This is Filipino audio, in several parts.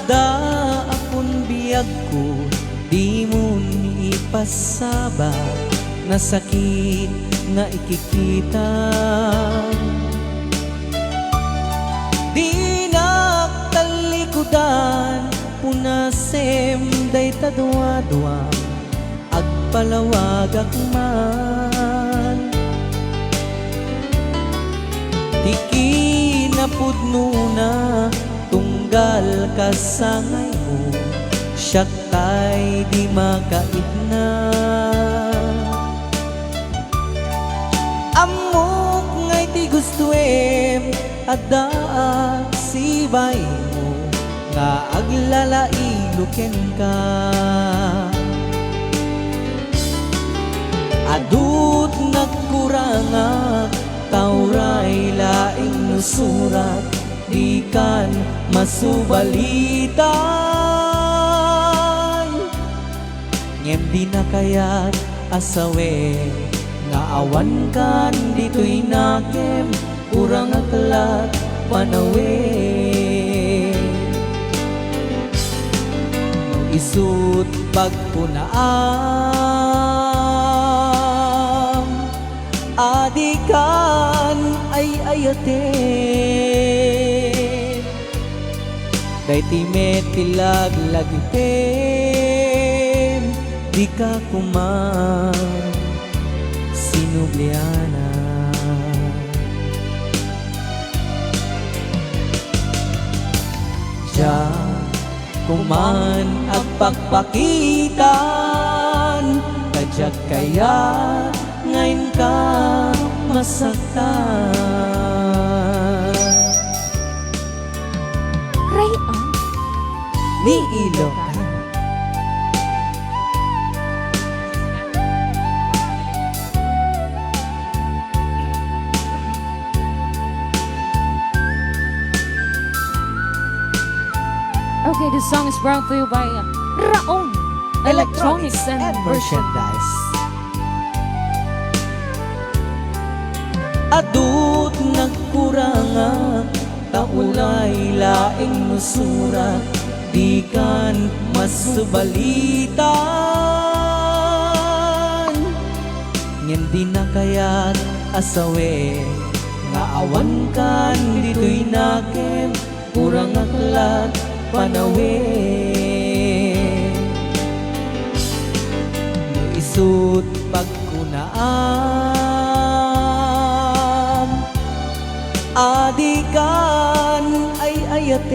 Da akong biyag ko, di mo ipasaba na sakit nga ikikita. Di naktalikudan, punasem day tadwa-dwa, agpalawag akman. Tiki na pudno na, tunggal kasangay mo, siya kay di makaitna. Amok ngay ti gustuem, adda sibay mo, nga aglalailuken ka. Adut nagkurangak, tauray laing nusurat, di kan masubalitan. Ngem di na kaya't asawe, nga awan kan dito'y nakem, urang aklat panawe. Isut pagpunaam, adikan ay ayaten, kay timet tilaglagitem, di ka kuman sinubliana. Diya kuman agpakpakitan, kadyak kaya ngayon ka masaktan. Rayon Ni Ilocano. Okay, this song is brought to you by Raon Electronics and Merchandise. Adut nagkuranga, taulay laing nusura, di kan masubalitan. Ngem di na kaya't asawe, nga awan kan dito'y nakem, kurang aklat panawe. No isut pagkunaam, adikan ay ayaten,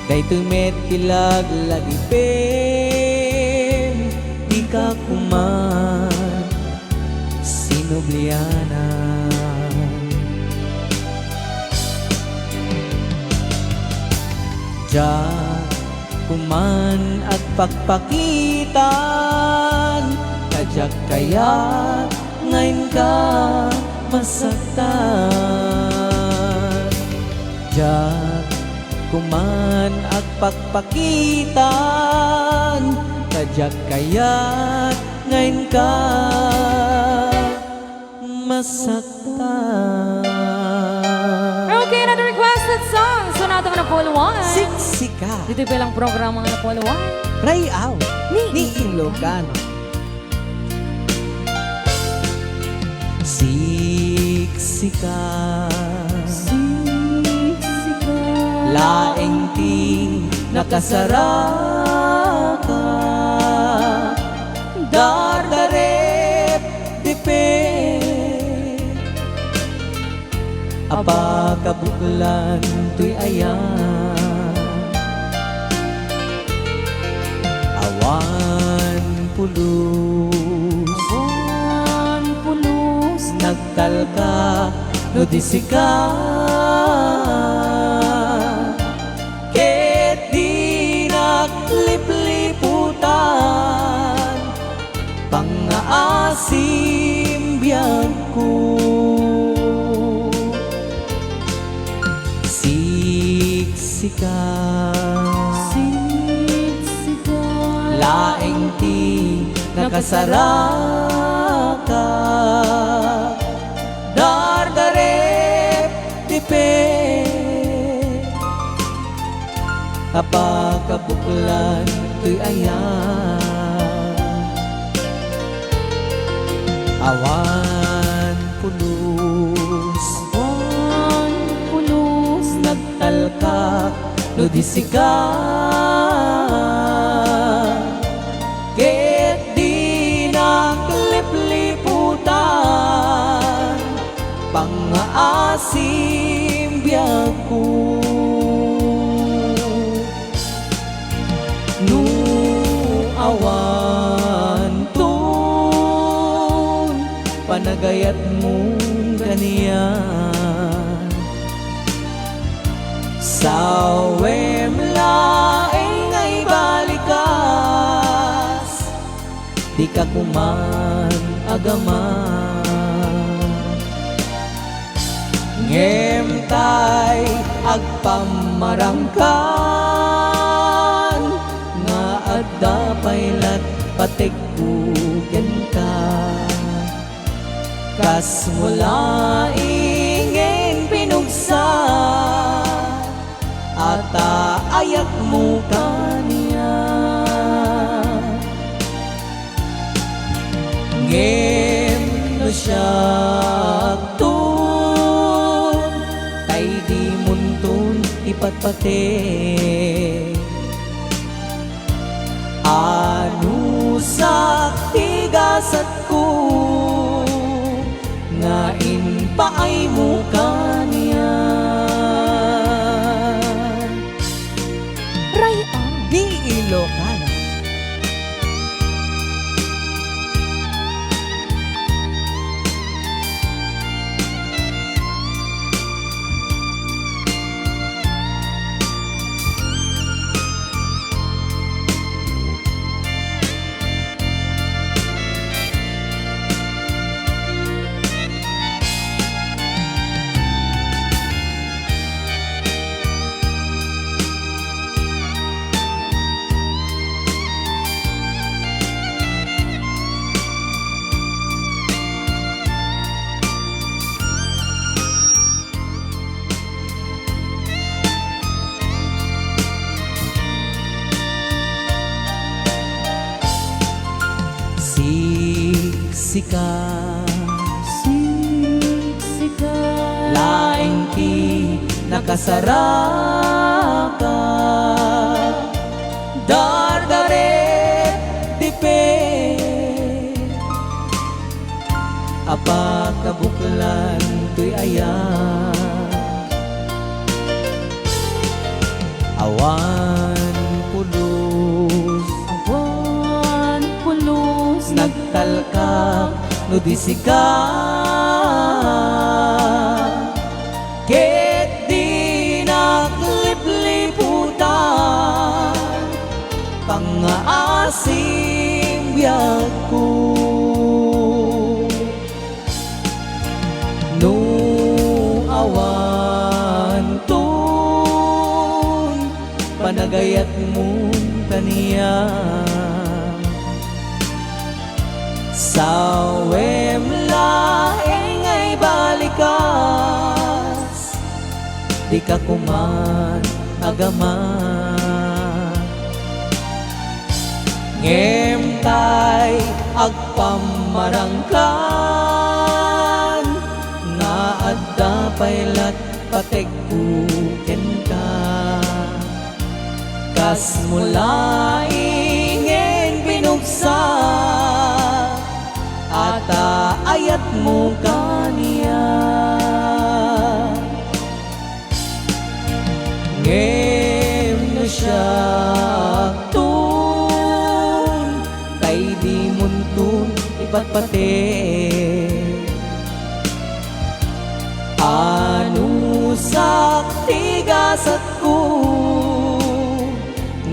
kay tumet tilaglagipen, di ka kuman sinubliana. Diya kuman at pagpakitan, kadyak kaya ngayon ka masaktan. Diya kuman at pagpakitan, kadyak kaya ngayon ka masaktan. Okay, another requested song. So natin ang napuluan. Siksika Dito bilang programa ng napuluan. Rayaw ni Ilocano. Siksika laeng ti nakasaraka, dardarep dipe, apa kabuklan tuy ayan, awan pulus nagtalka no disika, ket di naglipliputan, pangaasim biyag ko. Siksika laeng ti nakasaraka, dardarep dipe, apakabuklan to'y ayan. Awan pulos, Awan pulos, nagtalkak no di siga, ket di naklipliputan pangaasim biag ko. Nu awan tun panagayat mong ganiyan, sawem laeng ay balikas, di ka kuman agaman. Ngem tay agpamarangkan, nga adda paylat patigkugan ka. Kas mula ingin pinugsa, ata ayak mo kaniya. Ngem no siya tun, tay di muntun ipatpate. Anu saktigasat ko, ngain paay mo kaniya. Raya Di Ilocana. Siksika, siksika, laeng ti nakasaraka, dardaret dipe, apakabuklan to'y ayan. Awan pulos, awan pulos, nagtalkak no di siga, ket di naklipliputan pangaasim biag ko. No awan tun panagayat mong kaniya, sawem laeng ay balikas, di ka kuman agaman. Ngem tay agpamarangkan, nga adda paylat patigkuken ka. Kas mula ingin pinugsa, ata ayat mo kaniya. Ngem no siya tun, tay di muntun ipatpate. Anu saktigasat ko,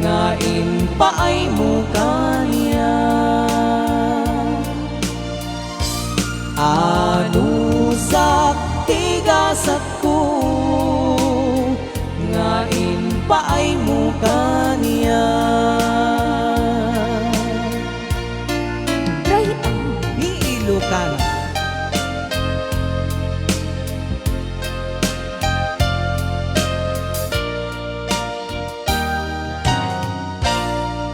ngain paay mo kaniya. Anu saktigasat ko, ngain paay mo kaniya. raya Ni Ilocana.